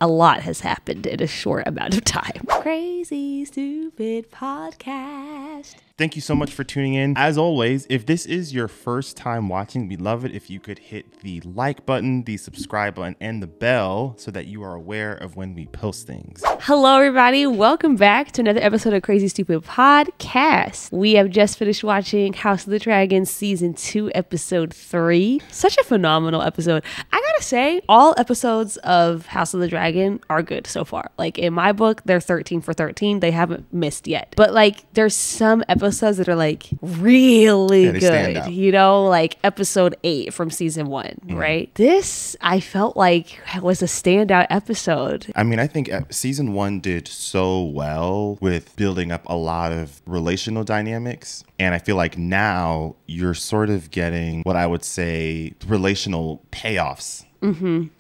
A lot has happened in a short amount of time. Crazy Stupid Podcast. Thank you so much for tuning in. As always, if this is your first time watching, we'd love it if you could hit the like button, the subscribe button, and the bell so that you are aware of when we post things. Hello, everybody. Welcome back to another episode of Crazy Stupid Podcast. We have just finished watching House of the Dragon Season 2, Episode 3. Such a phenomenal episode. I gotta say, all episodes of House of the Dragon are good so far. Like, in my book, they're 13 for 13. They haven't missed yet. But, like, there's some episodes that are like really good, you know, like episode 8 from season 1, right? This I felt like was a standout episode. I mean, I think season 1 did so well with building up a lot of relational dynamics. And I feel like now you're sort of getting what I would say relational payoffs. A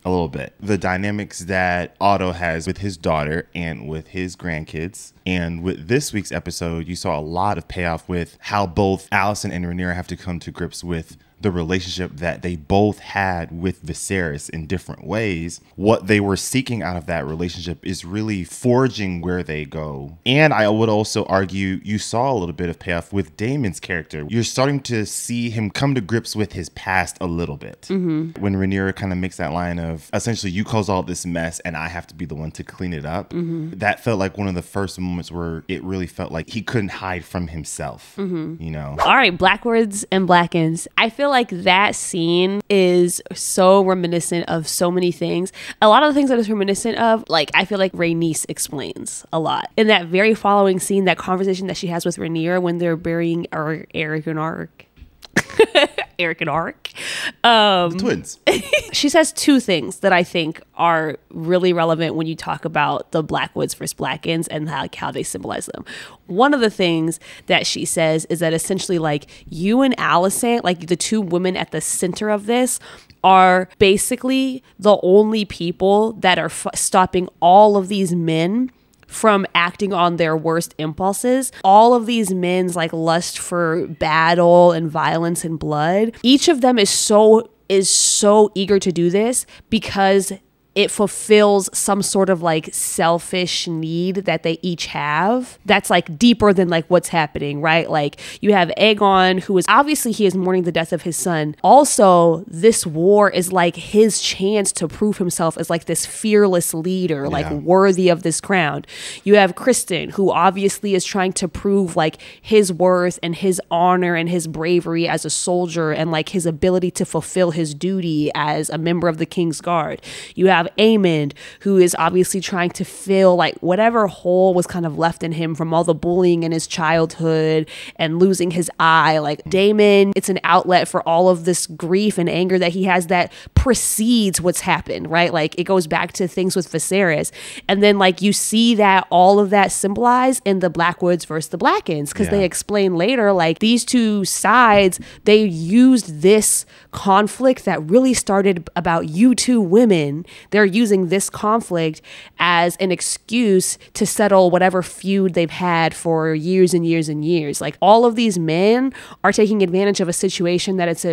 little bit. The dynamics that Otto has with his daughter and with his grandkids. And with this week's episode, you saw a lot of payoff with how both Alicent and Rhaenyra have to come to grips with the relationship that they both had with Viserys in different ways. What they were seeking out of that relationship is really forging where they go. And I would also argue you saw a little bit of payoff with Daemon's character. You're starting to see him come to grips with his past a little bit. When Rhaenyra kind of makes that line of, essentially, you caused all this mess and I have to be the one to clean it up. That felt like one of the first moments where it really felt like he couldn't hide from himself, you know? All right, Blackwoods and Blackens. I feel like that scene is so reminiscent of so many things. A lot of the things that it's reminiscent of, like, I feel like Rhaenys explains a lot. In that very following scene, that conversation that she has with Rhaenyra when they're burying Eric and Ark. The twins. She says two things that I think are really relevant when you talk about the Blackwoods versus Blackens and how they symbolize them. One of the things that she says is that essentially, like, you and Alicent, like the two women at the center of this, are basically the only people that are stopping all of these men from acting on their worst impulses. All of these men's like lust for battle and violence and blood. Each of them is so eager to do this because it fulfills some sort of like selfish need that they each have that's like deeper than like what's happening, right? Like you have Aegon, who is obviously he is mourning the death of his son. Also, this war is like his chance to prove himself as like this fearless leader, like worthy of this crown. You have Criston, who obviously is trying to prove like his worth and his honor and his bravery as a soldier and like his ability to fulfill his duty as a member of the King's Guard. You have Aemond, who is obviously trying to fill like whatever hole was kind of left in him from all the bullying in his childhood and losing his eye. Like Daemon, it's an outlet for all of this grief and anger that he has that precedes what's happened, right? Like it goes back to things with Viserys. And then like you see that all of that symbolized in the Blackwoods versus the Blackens, because they explain later like these two sides, they used this conflict that really started about you two women. They're using this conflict as an excuse to settle whatever feud they've had for years and years and years. Like all of these men are taking advantage of a situation that it's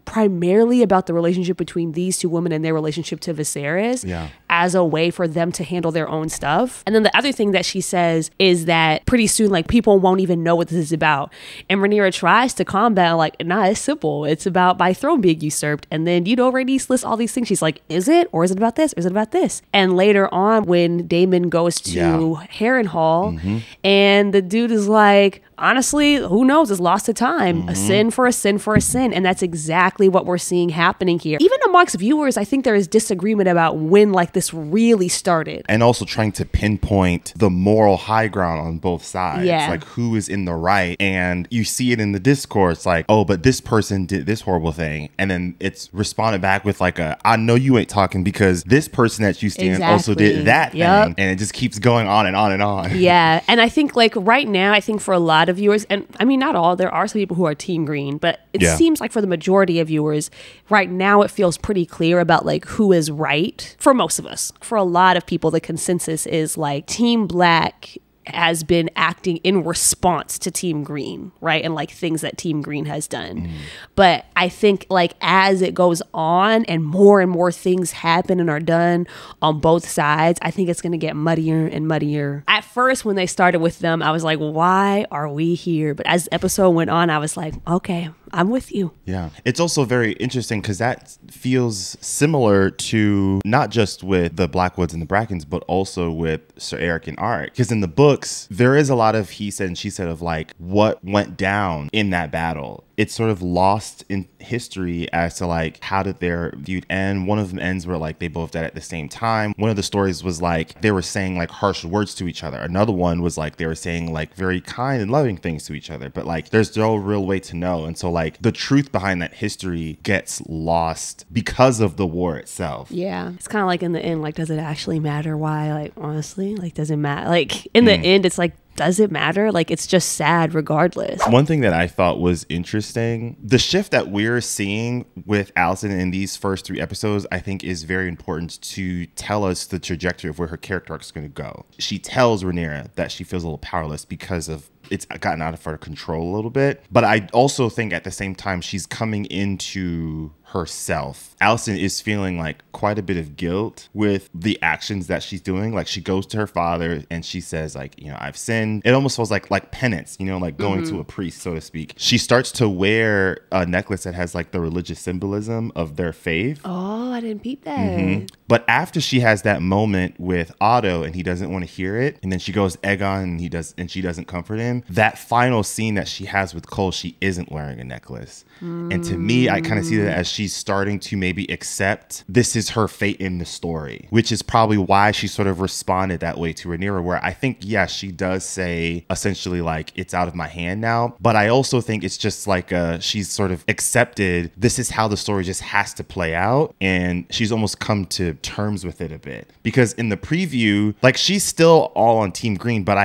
primarily about the relationship between these two women and their relationship to Viserys as a way for them to handle their own stuff. And then the other thing that she says is that pretty soon, like people won't even know what this is about. And Rhaenyra tries to combat like, nah, it's simple. It's about my throne being usurped. And then, you know, Rhaenys lists all these things. She's like, is it? Or is it about this? Or is it about this? And later on, when Daemon goes to Harrenhal and the dude is like, honestly, who knows? It's lost to time. A sin for a sin for a sin. And that's exactly what we're seeing happening here. Even amongst viewers, I think there is disagreement about when like this really started. And also trying to pinpoint the moral high ground on both sides. Like who is in the right. And you see it in the discourse like, oh, but this person did this horrible thing. And then it's responded back with like I know you ain't talking because this person that you stand also did that thing. And it just keeps going on and on and on. And I think like right now, I think for a lot of viewers, and I mean not all, there are some people who are team green, but it seems like for the majority of viewers right now it feels pretty clear about like who is right for most of us. For a lot of people the consensus is like team black has been acting in response to Team Green, right? And like things that Team Green has done. But I think like as it goes on and more things happen and are done on both sides, I think it's going to get muddier and muddier. At first, when they started with them, I was like, why are we here? But as the episode went on, I was like, okay, I'm with you. Yeah. It's also very interesting because that feels similar to not just with the Blackwoods and the Blackens, but also with Sir Eric and Art. Because in the books, there is a lot of he said and she said of like what went down in that battle. It's sort of lost in history as to like how did their feud end. One of them ends where like they both died at the same time. One of the stories was like they were saying like harsh words to each other. Another one was like they were saying like very kind and loving things to each other. But like there's no real way to know. And so like the truth behind that history gets lost because of the war itself. Yeah. It's kind of like in the end, like, does it actually matter why? Like, honestly, like, does it matter? Like in the end, it's like, does it matter? Like, it's just sad regardless. One thing that I thought was interesting, the shift that we're seeing with Alicent in these first 3 episodes, I think is very important to tell us the trajectory of where her character arc is going to go. She tells Rhaenyra that she feels a little powerless because of it's gotten out of her control a little bit. But I also think at the same time, she's coming into herself. Alicent is feeling like quite a bit of guilt with the actions that she's doing. Like she goes to her father and she says like, you know, I've sinned. It almost feels like penance, you know, like going to a priest, so to speak. She starts to wear a necklace that has like the religious symbolism of their faith. Oh, I didn't peep that. But after she has that moment with Otto and he doesn't want to hear it, and then she goes to Aegon and she doesn't comfort him, that final scene that she has with Cole, she isn't wearing a necklace. And to me, I kind of see that as she's starting to maybe accept this is her fate in the story, which is probably why she sort of responded that way to Rhaenyra, where I think, yeah, she does say essentially like, it's out of my hand now. But I also think it's just like she's sort of accepted this is how the story just has to play out. And she's almost come to terms with it a bit. Because in the preview, like she's still all on Team Green, but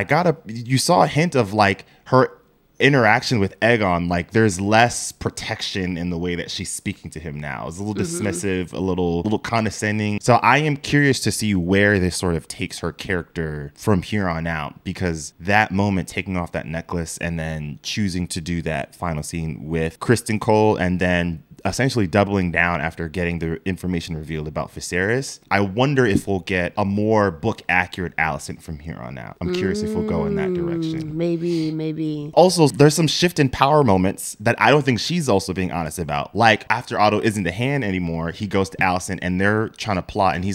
you saw a hint of like her interaction with Aegon, like there's less protection in the way that she's speaking to him now. It's a little dismissive, a little condescending. So I am curious to see where this sort of takes her character from here on out, because that moment, taking off that necklace and then choosing to do that final scene with Criston Cole and then essentially doubling down after getting the information revealed about Viserys. I wonder if we'll get a more book accurate Alicent from here on out. I'm curious if we'll go in that direction. Maybe. Also, there's some shift in power moments that I don't think she's also being honest about. Like after Otto isn't the hand anymore, he goes to Alicent and they're trying to plot, and he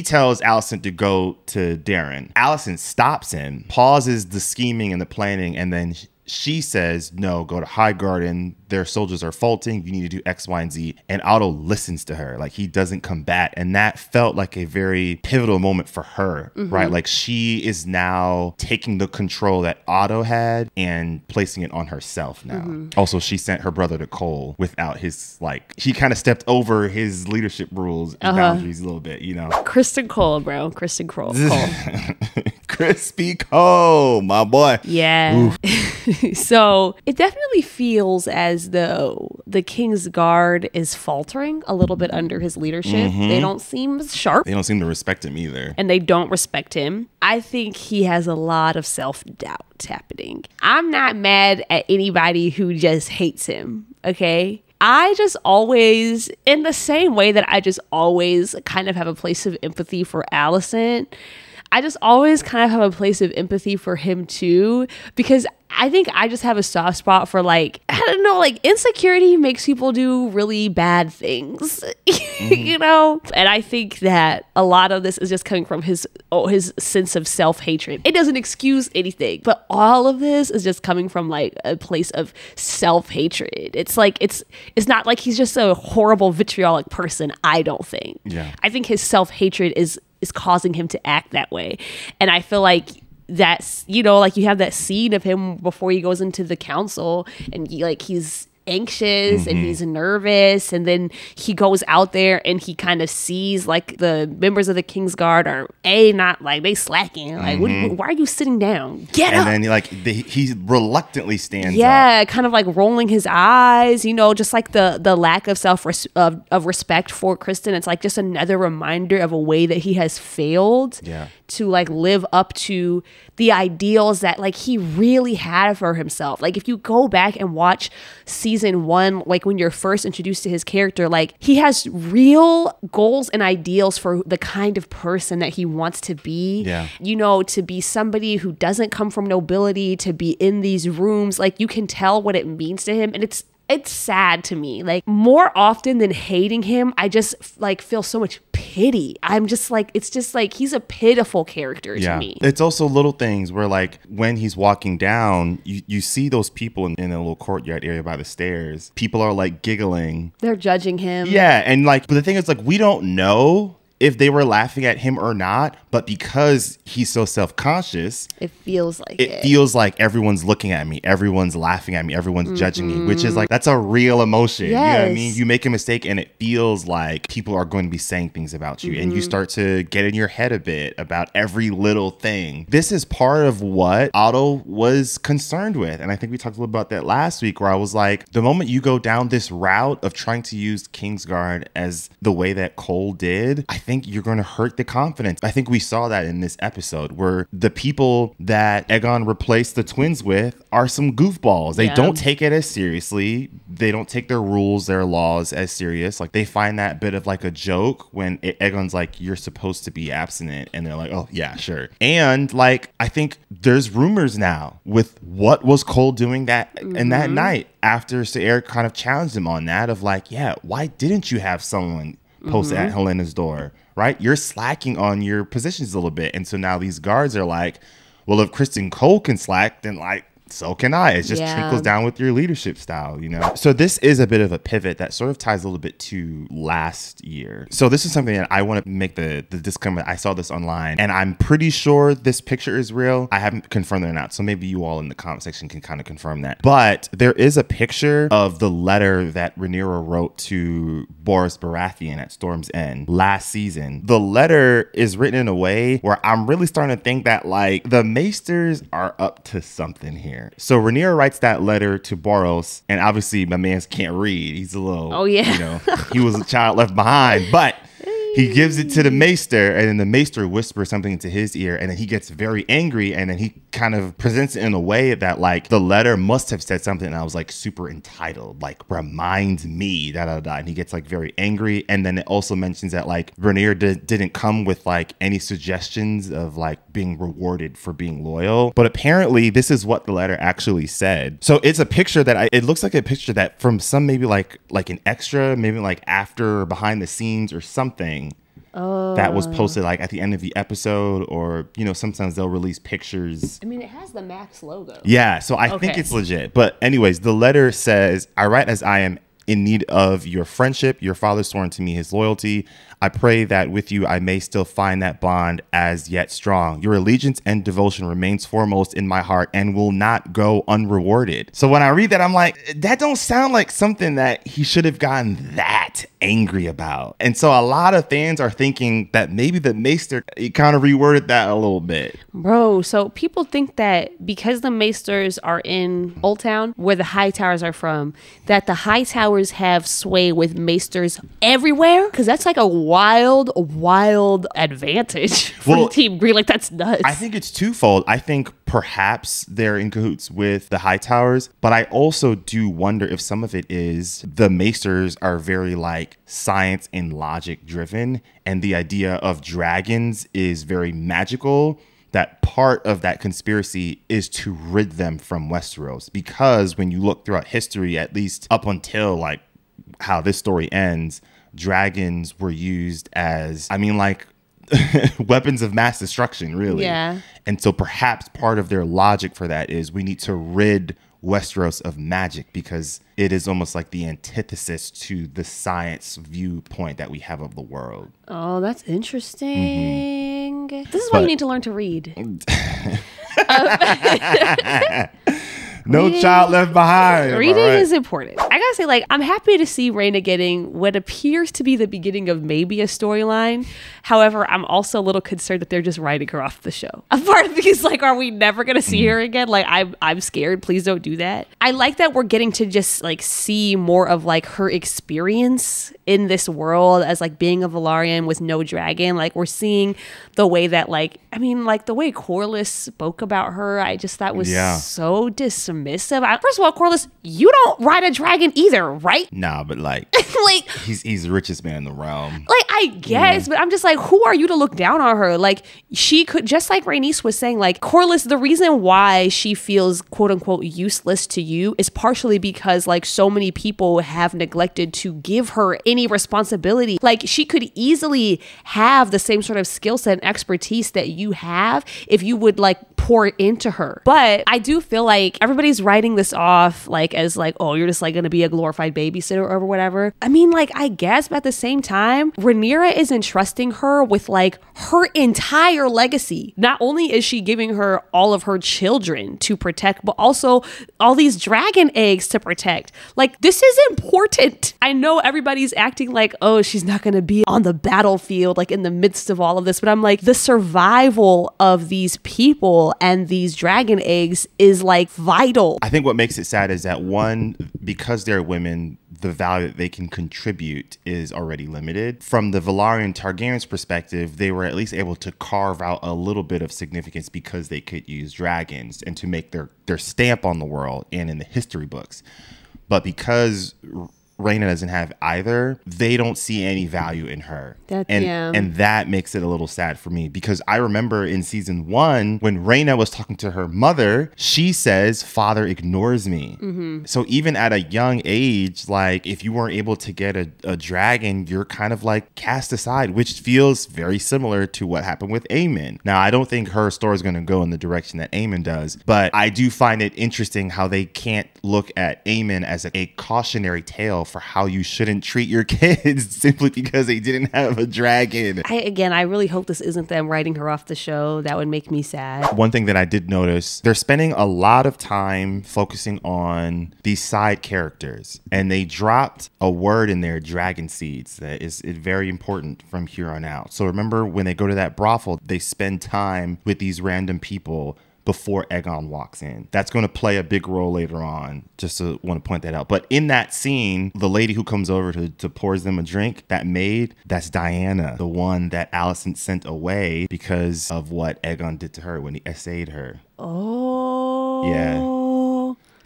tells Alicent to go to Darren. Alicent stops him, pauses the scheming and the planning, and then she says, no, go to Highgarden. Their soldiers are faulting. You need to do X, Y, and Z. And Otto listens to her. Like he doesn't combat. And that felt like a very pivotal moment for her, right? Like she is now taking the control that Otto had and placing it on herself now. Also, she sent her brother to Cole without his, like, he kind of stepped over his leadership rules and boundaries a little bit, you know? Criston Cole, bro. Criston Cole. Crispy Cole, my boy. Yeah. So it definitely feels as though the King's Guard is faltering a little bit under his leadership. They don't seem sharp. They don't seem to respect him either. And they don't respect him. I think he has a lot of self-doubt happening. I'm not mad at anybody who just hates him, okay? I just always, in the same way that I just always kind of have a place of empathy for Alicent, I just always kind of have a place of empathy for him too, because I think I just have a soft spot for like, I don't know, like insecurity makes people do really bad things, you know? And I think that a lot of this is just coming from his sense of self-hatred. It doesn't excuse anything, but all of this is just coming from like a place of self-hatred. It's like, it's not like he's just a horrible vitriolic person, I don't think. Yeah. I think his self-hatred is causing him to act that way. And I feel like that's, you know, like you have that scene of him before he goes into the council and he's anxious and he's nervous, and then he goes out there and he kind of sees like the members of the Kingsguard are not like they slacking, like why are you sitting down, get up, and then like he reluctantly stands up, kind of like rolling his eyes, you know, just like the lack of of respect for Criston. It's like just another reminder of a way that he has failed to like live up to the ideals that like he really had for himself. Like if you go back and watch season 1, like when you're first introduced to his character, like he has real goals and ideals for the kind of person that he wants to be. You know, to be somebody who doesn't come from nobility, to be in these rooms, like you can tell what it means to him. And it's sad to me. Like more often than hating him, I just like feel so much pity. I'm just like, it's just like he's a pitiful character to me. It's also little things where like when he's walking down, you see those people in a little courtyard area by the stairs. People are like giggling. They're judging him. Yeah. And like, but the thing is like, we don't know if they were laughing at him or not, but because he's so self-conscious, it feels like it feels like everyone's looking at me, everyone's laughing at me, everyone's judging me, which is like, that's a real emotion. You know what I mean? You make a mistake and it feels like people are going to be saying things about you, and you start to get in your head a bit about every little thing. This is part of what Otto was concerned with, and I think we talked a little about that last week, where I was like, the moment you go down this route of trying to use Kingsguard as the way that Cole did, I think you're going to hurt the confidence. I think we saw that in this episode, where the people that Aegon replaced the twins with are some goofballs. They don't take it as seriously. They don't take their rules, their laws as serious. Like they find that bit of like a joke when Aegon's like, you're supposed to be abstinent. And they're like, oh yeah, sure. And like, I think there's rumors now with what was Cole doing that in that night after Sir Eric kind of challenged him on that of like, yeah, why didn't you have someone post at Helena's door, right? You're slacking on your positions a little bit. And so now these guards are like, well, if Criston Cole can slack, then like, so can I. It just trickles down with your leadership style, you know? So this is a bit of a pivot that sort of ties a little bit to last year. So this is something that I want to make the disclaimer. I saw this online and I'm pretty sure this picture is real. I haven't confirmed it or not. So maybe you all in the comment section can kind of confirm that. But there is a picture of the letter that Rhaenyra wrote to Boris Baratheon at Storm's End last season. The letter is written in a way where I'm really starting to think that like the Maesters are up to something here. So Rhaenyra writes that letter to Boros, and obviously my man can't read. He's a little, you know, he was a child left behind, but he gives it to the Maester, and then the Maester whispers something into his ear, and then he gets very angry, and then he kind of presents it in a way that like the letter must have said something and I was like super entitled, like reminds me, and he gets like very angry. And then it also mentions that like Rhaenyra didn't come with like any suggestions of like being rewarded for being loyal, but apparently this is what the letter actually said. So it's a picture that it looks like a picture that from some maybe like an extra, maybe like after or behind the scenes or something. That was posted like at the end of the episode, or you know, sometimes they'll release pictures. I mean, it has the Max logo. Yeah, so I think it's legit. But anyways, the letter says, I write as I am in need of your friendship. Your father sworn to me his loyalty. I pray that with you I may still find that bond as yet strong. Your allegiance and devotion remains foremost in my heart and will not go unrewarded. So when I read that, I'm like, that don't sound like something that he should have gotten that angry about. And so a lot of fans are thinking that maybe the Maester, he kind of reworded that a little bit. Bro, so people think that because the Maesters are in Old Town, where the Hightowers are from, that the Hightowers have sway with Maesters everywhere? Because that's like a wild advantage for Team Green. Like, that's nuts. I think it's twofold. I think perhaps they're in cahoots with the Hightowers, but I also do wonder if some of it is the Maesters are very like science and logic driven, and the idea of dragons is very magical. That part of that conspiracy is to rid them from Westeros, because when you look throughout history, at least up until like how this story ends, dragons were used as, I mean, like weapons of mass destruction, really. Yeah. And so perhaps part of their logic for that is we need to rid Westeros of magic, because it is almost like the antithesis to the science viewpoint that we have of the world. Oh, that's interesting. This is why you need to learn to read. No child left behind. Reading is important. I gotta say, like, I'm happy to see Rhaena getting what appears to be the beginning of maybe a storyline. However, I'm also a little concerned that they're just writing her off the show. A part of me is like, are we never gonna see her again? Like, I'm scared. Please don't do that. I like that we're getting to just like see more of like her experience in this world as like being a Velaryon with no dragon. Like, we're seeing the way that like, I mean, like the way Corlys spoke about her, I just thought was so dismissive. First of all, Corlys, you don't ride a dragon either, right? Nah, but like, like he's the richest man in the realm. Like, I guess, but I'm just like, who are you to look down on her? Like, she could, just like Rhaenys was saying, like, Corlys, the reason why she feels quote unquote useless to you is partially because like so many people have neglected to give her any responsibility. Like, she could easily have the same sort of skill set and expertise that you have if you would like pour into her. But I do feel like everybody's writing this off like as like, oh, you're just like gonna be a glorified babysitter or whatever. I mean, like, I guess, but at the same time, Rhaenyra is entrusting her with like her entire legacy. Not only is she giving her all of her children to protect, but also all these dragon eggs to protect. Like, this is important. I know everybody's acting like, oh, she's not gonna be on the battlefield like in the midst of all of this, but I'm like, the survival of these people and these dragon eggs is like vital. I think what makes it sad is that, one, because they're women, the value that they can contribute is already limited. From the Velaryon Targaryen's perspective, they were at least able to carve out a little bit of significance because they could use dragons and to make their stamp on the world and in the history books. But because Rhaena doesn't have either, they don't see any value in her. And that makes it a little sad for me, because I remember in season 1 when Rhaena was talking to her mother, she says, father ignores me. So even at a young age, like, if you weren't able to get a dragon, you're kind of like cast aside, which feels very similar to what happened with Aemond. Now, I don't think her story is going to go in the direction that Aemond does, but I do find it interesting how they can't look at Aemond as a cautionary tale for how you shouldn't treat your kids simply because they didn't have a dragon. I really hope this isn't them writing her off the show. That would make me sad. One thing that I did notice, they're spending a lot of time focusing on these side characters, and they dropped a word in there, dragon seeds, that is very important from here on out. So remember, when they go to that brothel, they spend time with these random people before Aegon walks in. That's going to play a big role later on. Just to want to point that out. But in that scene, the lady who comes over to pours them a drink, that maid, that's Dyana, the one that Alicent sent away because of what Aegon did to her when he essayed her. Oh. Yeah.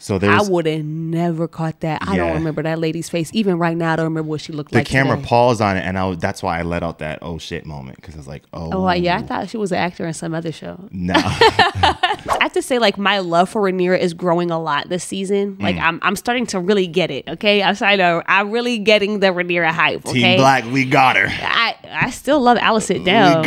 So I would have never caught that. I don't remember that lady's face. Even right now, I don't remember what she looked like. The camera today. paused on it, and that's why I let out that oh shit moment, because I was like, oh. Oh, yeah, I thought she was an actor in some other show. No. I have to say, like, my love for Rhaenyra is growing a lot this season. Like, I'm starting to really get it, okay? I'm really getting the Rhaenyra hype, okay? Team Black, we got her. I still love Alicent down.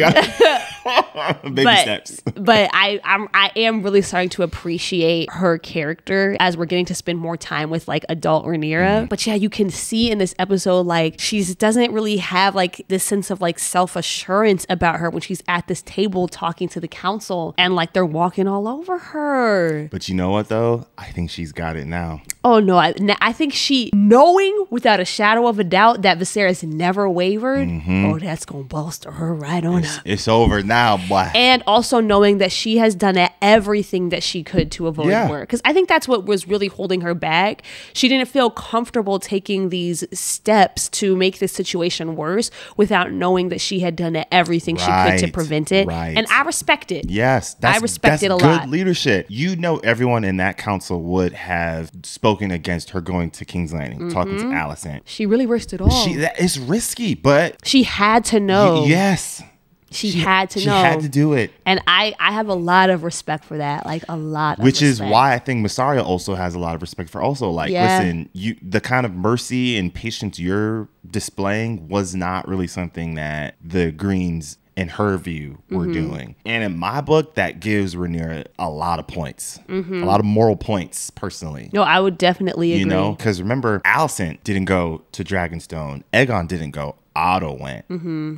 Baby steps. But I am really starting to appreciate her character as we're getting to spend more time with like adult Rhaenyra. But yeah, you can see in this episode, like, she doesn't really have like this sense of like self-assurance about her when she's at this table talking to the council and like they're walking all over her. But you know what though? I think she's got it now. Oh no, I think she, knowing without a shadow of a doubt that Viserys never wavered, oh, that's gonna bolster her right on up. It's over now, boy. And also knowing that she has done everything that she could to avoid war. Because I think that's what was really holding her back. She didn't feel comfortable taking these steps to make this situation worse without knowing that she had done everything she could to prevent it. And I respect it. Yes, I respect it a lot. That's good leadership. You know, everyone in that council would have spoken against her going to King's Landing, talking to Alicent. She really risked it all. It's risky, but she had to know. Yes. She had to know. She had to do it. And I have a lot of respect for that. Like, a lot of Which respect. is why I think Mysaria also has a lot of respect for also. Like, listen, the kind of mercy and patience you're displaying was not really something that the Greens, in her view, were doing. And in my book, that gives Rhaenyra a lot of points. A lot of moral points, personally. No, I would definitely agree. You know, because remember, Alicent didn't go to Dragonstone. Aegon didn't go. Otto went,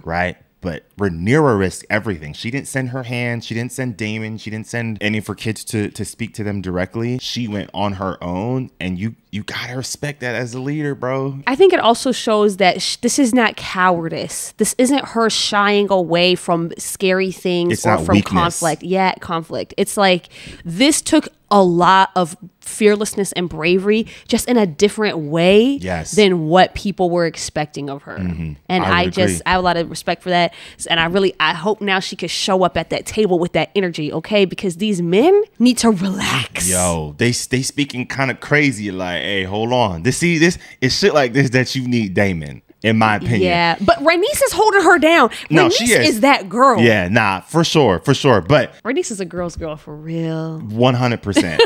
right? but Rhaenyra risked everything. She didn't send her hand. She didn't send Daemon. She didn't send any of her kids to speak to them directly. She went on her own, and you gotta respect that as a leader, bro. I think it also shows that this is not cowardice. This isn't her shying away from scary things It's or not from weakness. conflict. Yeah, conflict. It's like this took a lot of fearlessness and bravery, just in a different way than what people were expecting of her. And I have a lot of respect for that. And I hope now she could show up at that table with that energy, okay? Because these men need to relax. Yo, they speaking kind of crazy, like, hey, hold on. This is shit like this that you need Daemon, in my opinion. Yeah, but Rhaenys is holding her down. No, Rhaenys she is that girl. Yeah, nah, for sure. But Rhaenys is a girl's girl for real. 100%.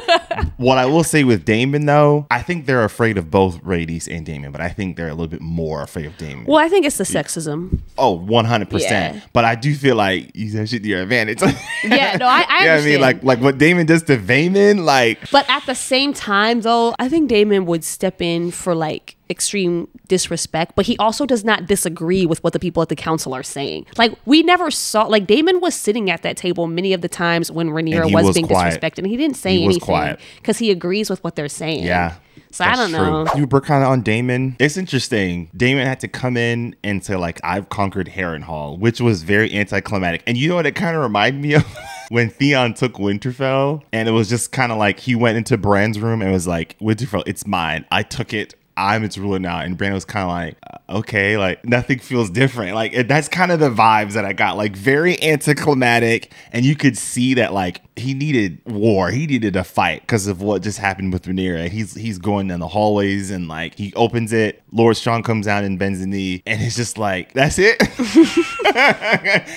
What I will say with Daemon, though, I think they're afraid of both Rhaenys and Daemon, but I think they're a little bit more afraid of Daemon. Well, I think it's the sexism. Oh, 100%. Yeah. But I do feel like use that shit to your advantage. Yeah, no, I understand. You know what I mean? Like what Daemon does to Vaemon, like. But at the same time, though, I think Daemon would step in for like extreme disrespect, but he also does not disagree with what the people at the council are saying. Like, we never saw, like, Daemon was sitting at that table many of the times when Rhaenyra was being disrespected, and he didn't say anything because he agrees with what they're saying. Yeah. So I don't know. We're kind of on Daemon. It's interesting. Daemon had to come in and say, like, I've conquered Harrenhal, which was very anticlimactic. And you know what it kind of reminded me of? When Theon took Winterfell, and it was just kind of like he went into Bran's room and was like, Winterfell, it's mine. I took it. I'm its ruler now. And Bran was kind of like, okay, like nothing feels different. Like that's kind of the vibes that I got, like very anticlimactic. And you could see that like he needed war. He needed a fight because of what just happened with Rhaenyra. He's going down the hallways and like he opens it. Lord Strong comes out and bends the knee. And it's just like, that's it.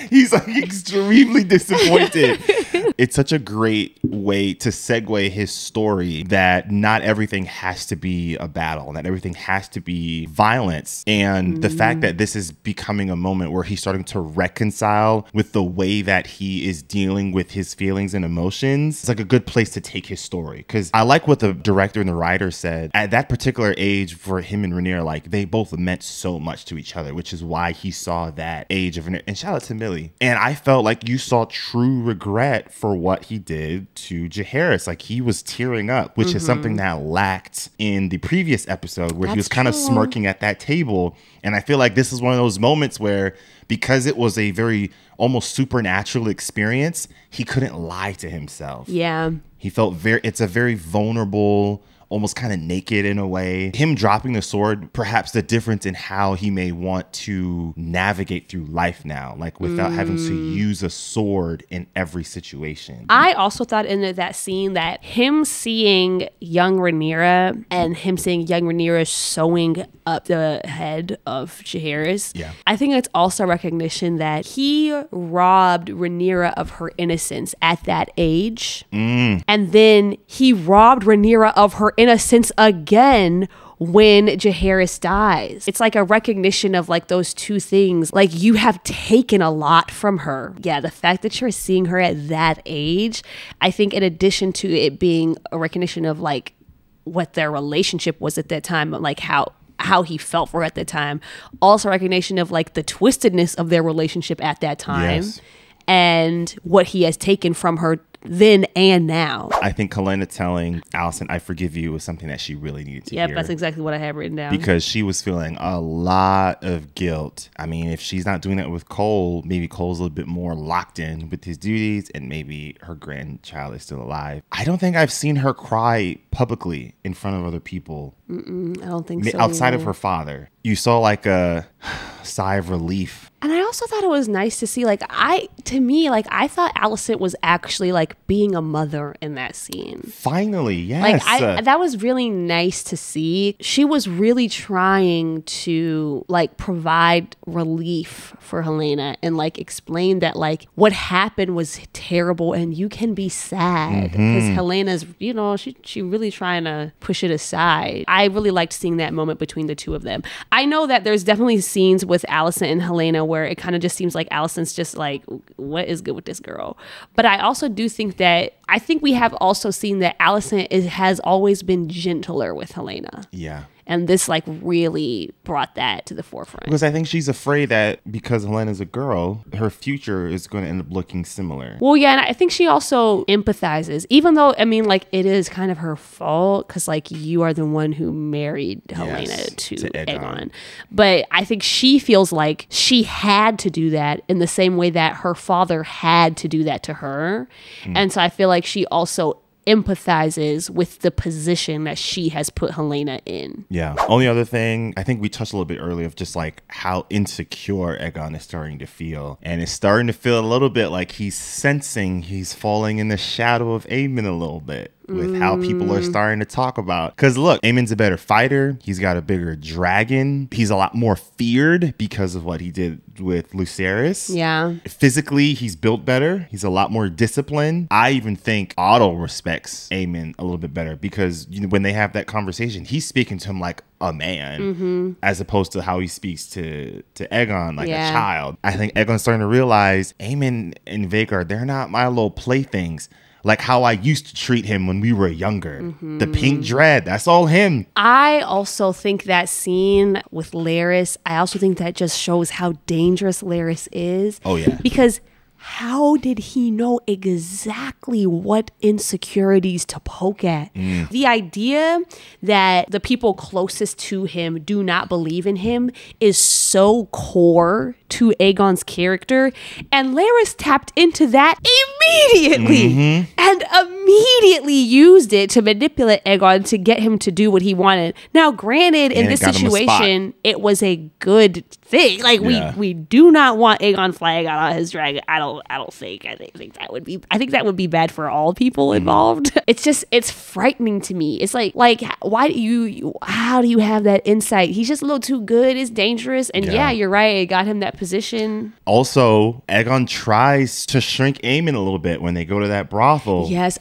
He's like extremely disappointed. It's such a great way to segue his story that not everything has to be a battle, that everything has to be violence. And the fact that this is becoming a moment where he's starting to reconcile with the way that he is dealing with his feelings and emotions, it's like a good place to take his story. Because I like what the director and the writer said. At that particular age for him and Rhaenyra, like they both meant so much to each other, which is why he saw that age of Rhaenyra. And shout out to Millie. And I felt like you saw true regret for what he did to Jaehaerys. Like he was tearing up, which is something that lacked in the previous episode where he was kind of smirking at that table. And I feel like this is one of those moments where, because it was a very almost supernatural experience, he couldn't lie to himself. Yeah. He felt it's a very vulnerable, almost kind of naked in a way. Him dropping the sword, perhaps the difference in how he may want to navigate through life now, like without having to use a sword in every situation. I also thought in that scene that him seeing young Rhaenyra and him seeing young Rhaenyra sewing up the head of Jaehaerys, I think it's also recognition that he robbed Rhaenyra of her innocence at that age. And then he robbed Rhaenyra of her innocence again when Jaehaerys dies. It's like a recognition of like those two things. Like you have taken a lot from her. Yeah, the fact that you're seeing her at that age, I think in addition to it being a recognition of like what their relationship was at that time, like how he felt for her at that time, also recognition of like the twistedness of their relationship at that time and what he has taken from her then and now. I think Helena telling Alicent, I forgive you, was something that she really needed to hear. Yep, that's exactly what I have written down. Because she was feeling a lot of guilt. I mean, if she's not doing that with Cole, maybe Cole's a little bit more locked in with his duties and maybe her grandchild is still alive. I don't think I've seen her cry publicly in front of other people. I don't think so. Outside of her father. You saw like a sigh of relief. And I also thought it was nice to see, like, I thought Alicent was actually like being a mother in that scene. Finally, yes. Like that was really nice to see. She was really trying to like provide relief for Helena and like explain that like what happened was terrible and you can be sad because Helena's, you know, she really trying to push it aside. I really liked seeing that moment between the two of them. I know that there's definitely scenes with Alicent and Helena where it kind of just seems like Alicent's just like, what is good with this girl? But I also do think that, I think we have also seen that Alicent has always been gentler with Helena. Yeah. And this like really brought that to the forefront. Because I think she's afraid that because Helena's a girl, her future is going to end up looking similar. Well, yeah, and I think she also empathizes, even though, I mean, like, it is kind of her fault because, like, you are the one who married Helena to Aegon. But I think she feels like she had to do that in the same way that her father had to do that to her. And so I feel like she also empathizes with the position that she has put Helena in. Yeah. Only other thing, I think we touched a little bit earlier of just like how insecure Aegon is starting to feel. And it's starting to feel a little bit like he's sensing he's falling in the shadow of Aemond a little bit. With how people are starting to talk about. Because look, Aemond's a better fighter. He's got a bigger dragon. He's a lot more feared because of what he did with Lucerys. Yeah. Physically, he's built better. He's a lot more disciplined. I even think Otto respects Aemond a little bit better because when they have that conversation, he's speaking to him like a man as opposed to how he speaks to Aegon like a child. I think Aegon's starting to realize Aemond and Vhagar, they're not my little playthings. Like how I used to treat him when we were younger. The pink dread, that's all him. I also think that scene with Larys, I also think that just shows how dangerous Larys is. Oh, yeah. Because how did he know exactly what insecurities to poke at? The idea that the people closest to him do not believe in him is so core to Aegon's character. And Larys tapped into that immediately and immediately used it to manipulate Aegon to get him to do what he wanted. Now, granted, in this situation, it was a good thing. Like we do not want Aegon flying out on his dragon. I don't think. I think that would be bad for all people involved. It's frightening to me. It's like why do you how do you have that insight? He's just a little too good. It's dangerous. And yeah, you're right. It got him that position. Also, Aegon tries to shrink Aemond a little bit when they go to that brothel. Yes.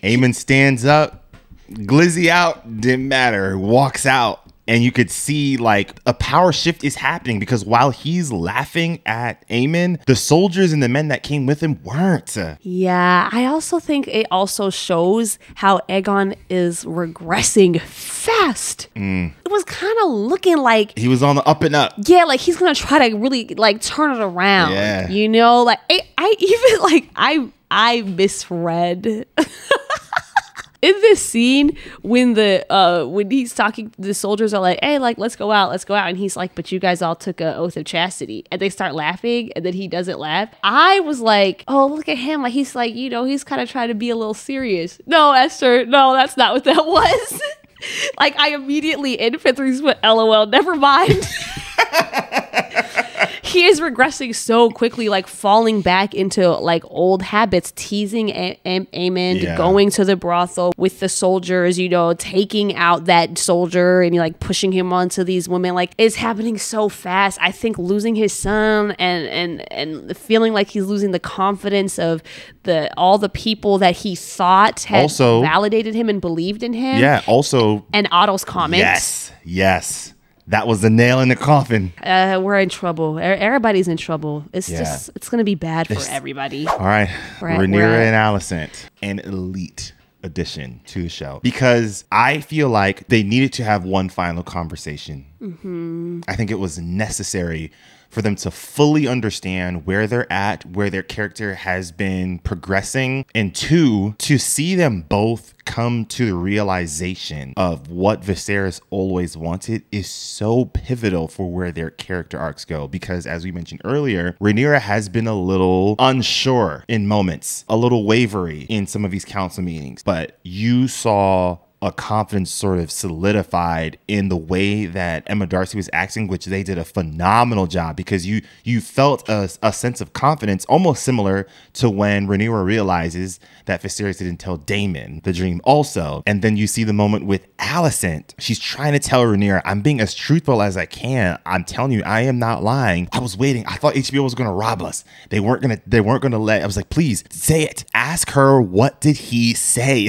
Aemond stands up, glizzy out, didn't matter, walks out. And you could see like a power shift is happening because while he's laughing at Aemond, the soldiers and the men that came with him weren't. Yeah, I also think it also shows how Aegon is regressing fast. It was kind of looking like he was on the up and up. Yeah, like he's gonna try to really like turn it around. Yeah. You know, like I even like I misread. In this scene, when when he's talking, the soldiers are like, "Hey, like let's go out," and he's like, "But you guys all took an oath of chastity," and they start laughing, and then he doesn't laugh. I was like, "Oh, look at him! Like he's like, you know, he's kind of trying to be a little serious." No, Esther, no, that's not what that was. Like I immediately in fifth went, "LOL, never mind." He is regressing so quickly, like falling back into like old habits, teasing Aemond, going to the brothel with the soldiers, you know, taking out that soldier and like pushing him onto these women. Like it's happening so fast. I think losing his son and feeling like he's losing the confidence of all the people that he thought had also validated him and believed in him. Yeah. Also, and Otto's comments. Yes. That was the nail in the coffin. We're in trouble. Everybody's in trouble. It's just, it's going to be bad for everybody. All right. Rhaenyra and Alicent, an elite addition to the show. Because I feel like they needed to have one final conversation. I think it was necessary for them to fully understand where they're at, where their character has been progressing, and two, to see them both come to the realization of what Viserys always wanted is so pivotal for where their character arcs go. Because as we mentioned earlier, Rhaenyra has been a little unsure in moments, a little wavery in some of these council meetings, but you saw a confidence sort of solidified in the way that Emma Darcy was acting, which they did a phenomenal job, because you felt a sense of confidence almost similar to when Rhaenyra realizes that Viserys didn't tell Daemon the dream also. And then you see the moment with Alicent. She's trying to tell Rhaenyra, I'm being as truthful as I can. I'm telling you, I am not lying. I was waiting. I thought HBO was going to rob us. They weren't going to let, I was like, please say it. Ask her, what did he say?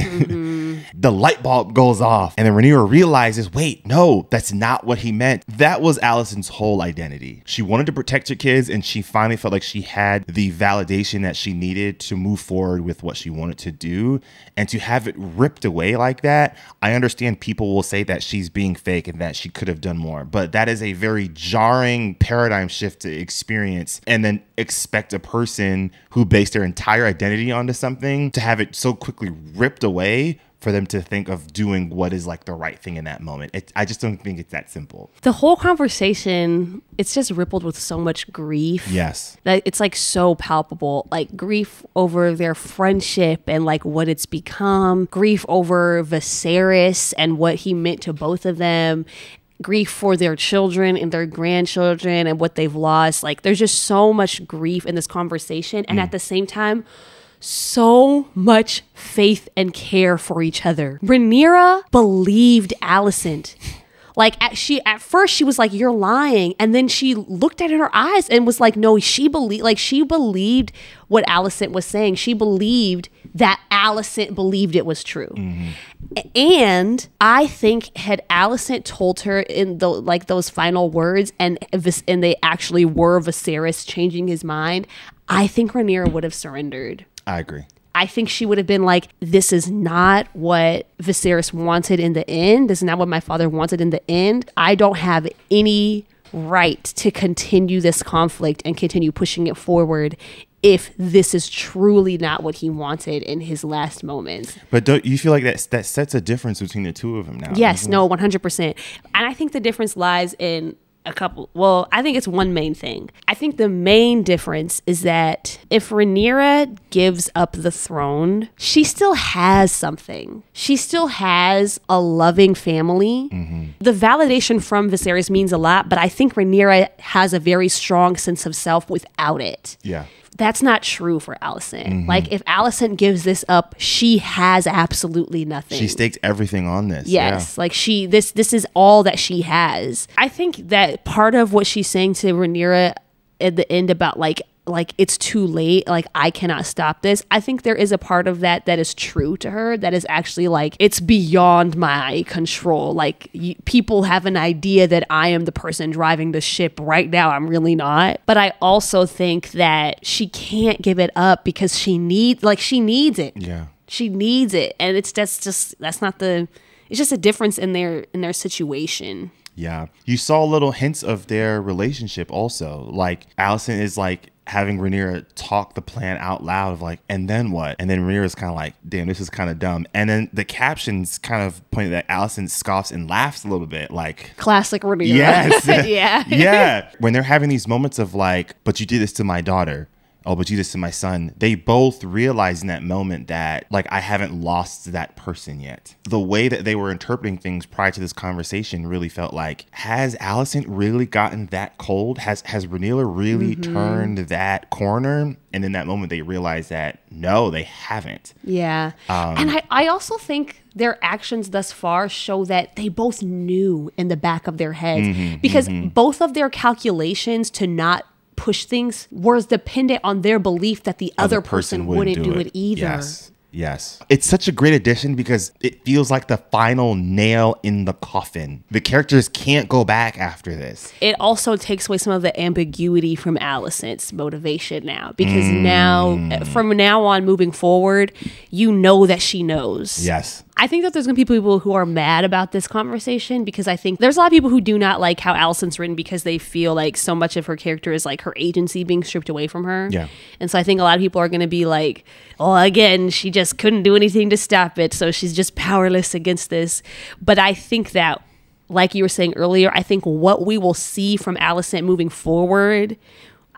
the light bulb goes off. And then Rhaenyra realizes, wait, no, that's not what he meant. That was Alicent's whole identity. She wanted to protect her kids, and she finally felt like she had the validation that she needed to move forward with what she wanted to do. And to have it ripped away like that, I understand people will say that she's being fake and that she could have done more. But that is a very jarring paradigm shift to experience, and then expect a person who based their entire identity onto something to have it so quickly ripped away for them to think of doing what is like the right thing in that moment. I just don't think it's that simple. The whole conversation, it's just rippled with so much grief. Yes. That it's like so palpable, like grief over their friendship and like what it's become, grief over Viserys and what he meant to both of them, grief for their children and their grandchildren and what they've lost. Like there's just so much grief in this conversation. And at the same time, so much faith and care for each other. Rhaenyra believed Alicent. Like at first she was like, you're lying. And then she looked at her eyes and was like, no, she believed what Alicent was saying. She believed that Alicent believed it was true. Mm-hmm. And I think had Alicent told her in those final words and they actually were Viserys changing his mind, I think Rhaenyra would have surrendered. I agree. I think she would have been like, this is not what Viserys wanted in the end. This is not what my father wanted in the end. I don't have any right to continue this conflict and continue pushing it forward if this is truly not what he wanted in his last moments. But don't you feel like that sets a difference between the two of them now? Yes, no, 100%. And I think the difference lies in I think it's one main thing. I think the main difference is that if Rhaenyra gives up the throne, she still has something. She still has a loving family. Mm-hmm. The validation from Viserys means a lot, but I think Rhaenyra has a very strong sense of self without it. Yeah. That's not true for Alicent. Mm-hmm. Like if Alicent gives this up, she has absolutely nothing. She staked everything on this. Yes. Yeah. Like this is all that she has. I think that part of what she's saying to Rhaenyra at the end about like it's too late, like I cannot stop this. I think there is a part of that is true to her, that is actually like, it's beyond my control. Like people have an idea that I am the person driving the ship right now. I'm really not. But I also think that she can't give it up because she needs it. Yeah. She needs it. And it's just a difference in their situation. Yeah. You saw little hints of their relationship also. Like Alicent is like having Rhaenyra talk the plan out loud of like, and then what? And then Rhaenyra's kind of like, damn, this is kind of dumb. And then the captions kind of point that Alicent scoffs and laughs a little bit, like classic Rhaenyra. Yes. Yeah. Yeah. When they're having these moments of like, but you did this to my daughter. Oh, but you did this to my son. They both realize in that moment that like I haven't lost that person yet. The way that they were interpreting things prior to this conversation really felt like, has Alicent really gotten that cold? Has Rhaenyra really turned that corner? And in that moment, they realize that no, they haven't. Yeah. And I also think their actions thus far show that they both knew in the back of their heads because both of their calculations to not push things was dependent on their belief that the other person wouldn't do it either. Yes. It's such a great addition because it feels like the final nail in the coffin. The characters can't go back after this. It also takes away some of the ambiguity from Alicent's motivation now because now, from now on moving forward, you know that she knows. Yes. I think that there's going to be people who are mad about this conversation because I think there's a lot of people who do not like how Alicent's written because they feel like so much of her character is like her agency being stripped away from her. Yeah. And so I think a lot of people are going to be like, oh, again, she just couldn't do anything to stop it. So she's just powerless against this. But I think that, like you were saying earlier, I think what we will see from Alicent moving forward,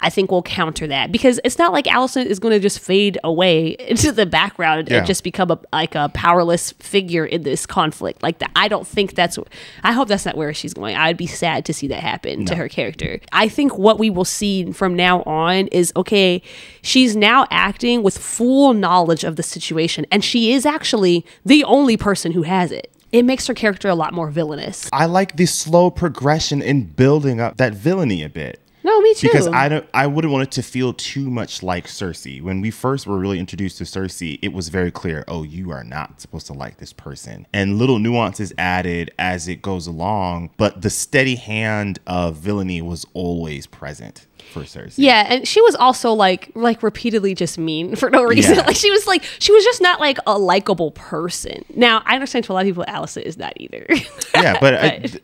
I think will counter that because it's not like Alicent is going to just fade away into the background and just become a powerless figure in this conflict like that. I don't think I hope that's not where she's going. I'd be sad to see that happen to her character. I think what we will see from now on is, okay, she's now acting with full knowledge of the situation and she is actually the only person who has it. It makes her character a lot more villainous. I like the slow progression in building up that villainy a bit. No, me too. Because I wouldn't want it to feel too much like Cersei. When we first were really introduced to Cersei, it was very clear, oh, you are not supposed to like this person. And little nuances added as it goes along, but the steady hand of villainy was always present for Cersei. Yeah, and she was also like repeatedly just mean for no reason. Yeah. She was just not like a likable person. Now, I understand to a lot of people Alicent is not either. Yeah, but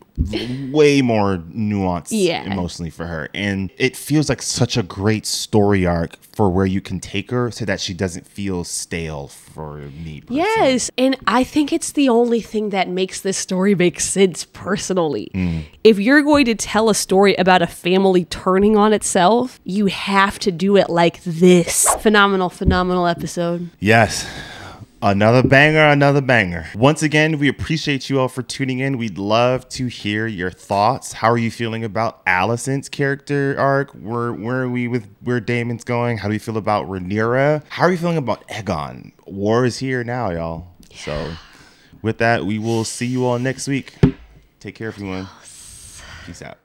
way more nuanced Yeah. emotionally for her. And it feels like such a great story arc for where you can take her so that she doesn't feel stale for me personally. Yes, and I think it's the only thing that makes this story make sense personally. If you're going to tell a story about a family turning on itself, you have to do it like this. Phenomenal episode. Yes. Another banger. Once again, we appreciate you all for tuning in. We'd love to hear your thoughts. How are you feeling about Alicent's character arc? Where are we with where Daemon's going? How do you feel about Rhaenyra? How are you feeling about Aegon? War is here now, y'all. Yeah. So with that, we will see you all next week. Take care, everyone. Peace out.